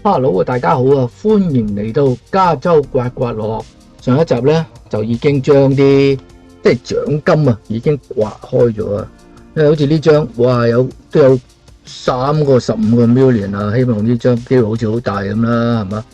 Hello 啊，大家好啊，歡迎嚟到加州刮刮樂。上一集咧就已經將啲即係獎金啊已經刮開咗啊，因為好似呢張哇都有3個15個 million 啊，希望呢張機會好似好大咁啦，係嘛？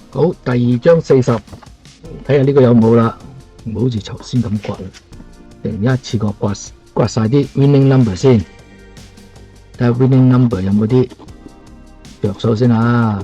好，第二張40，睇下呢個有冇啦，唔好似頭先咁刮啦，突然一次過刮晒啲 winning number 先，睇下 winning number 有冇啲着數先啊！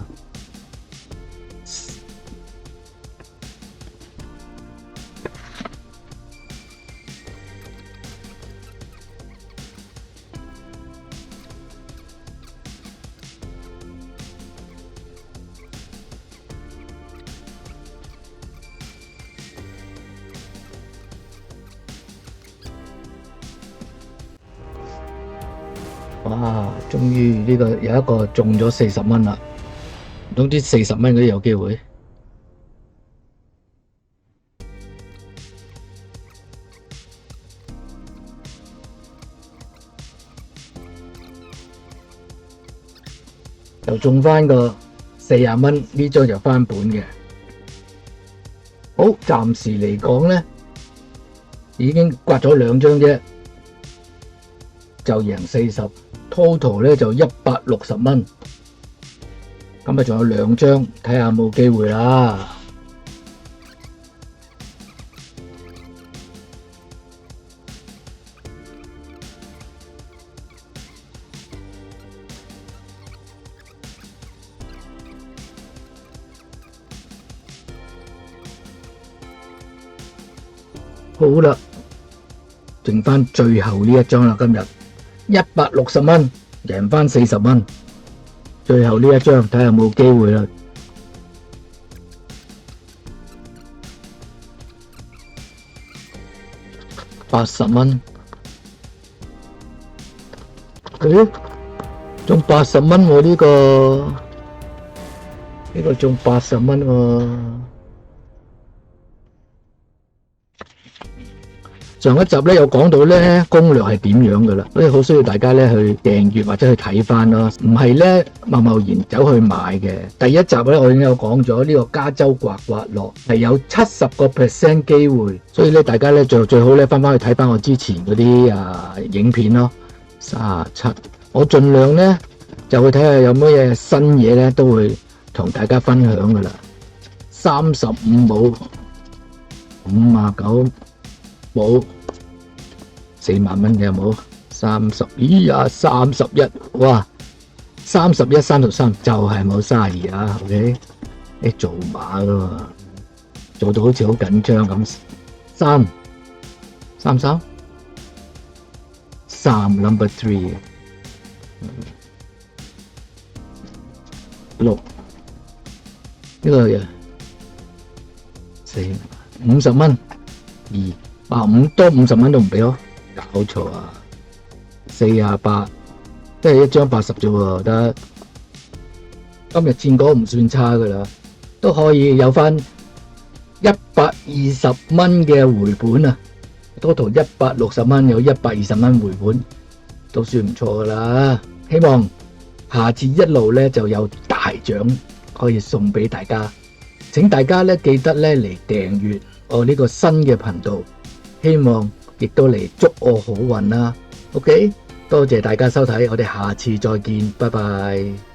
哇！終於呢個有一個中咗40蚊啦，唔通啲40蚊嗰啲有機會？又中翻個40蚊，呢張就翻本嘅。好，暫時嚟講咧，已經刮咗2張啫，就贏40，total 咧就160蚊。咁啊，仲有2張，睇下有冇機會啦。好啦，剩翻最後呢一張啦，今日160蚊，贏翻40蚊。最後呢一張，睇下有冇機會啦。80蚊，中80蚊喎，呢個中80蚊喎。上一集咧有講到咧攻略係點樣噶啦，所以好需要大家咧去訂閱或者去睇翻咯，唔係咧貿然走去買嘅。第一集咧我已經有講咗呢個加州刮刮樂係有70% 機會，所以咧大家咧最好咧翻去睇翻我之前嗰啲影片咯。37，我盡量咧就去睇下有乜嘢新嘢咧都會同大家分享噶啦。35冇，59。冇4萬蚊嘅有冇？30，咦呀31，哇31、33就係冇32啊 ，OK？ 你做馬噶嘛，做到好似好緊張咁。33 number 3 6呢個嘢50蚊2。多50蚊都唔俾我，搞錯啊！48，即係一張80啫喎，得。今日戰果唔算差噶啦，都可以有翻120蚊嘅回本啊！total 160蚊，有120蚊回本，都算唔錯噶啦。希望下次一路咧就有大獎可以送俾大家。請大家咧記得咧嚟訂閱我呢個新嘅頻道。希望亦都嚟祝我好運啦 ，OK？ 多謝大家收睇，我哋下次再見，拜拜。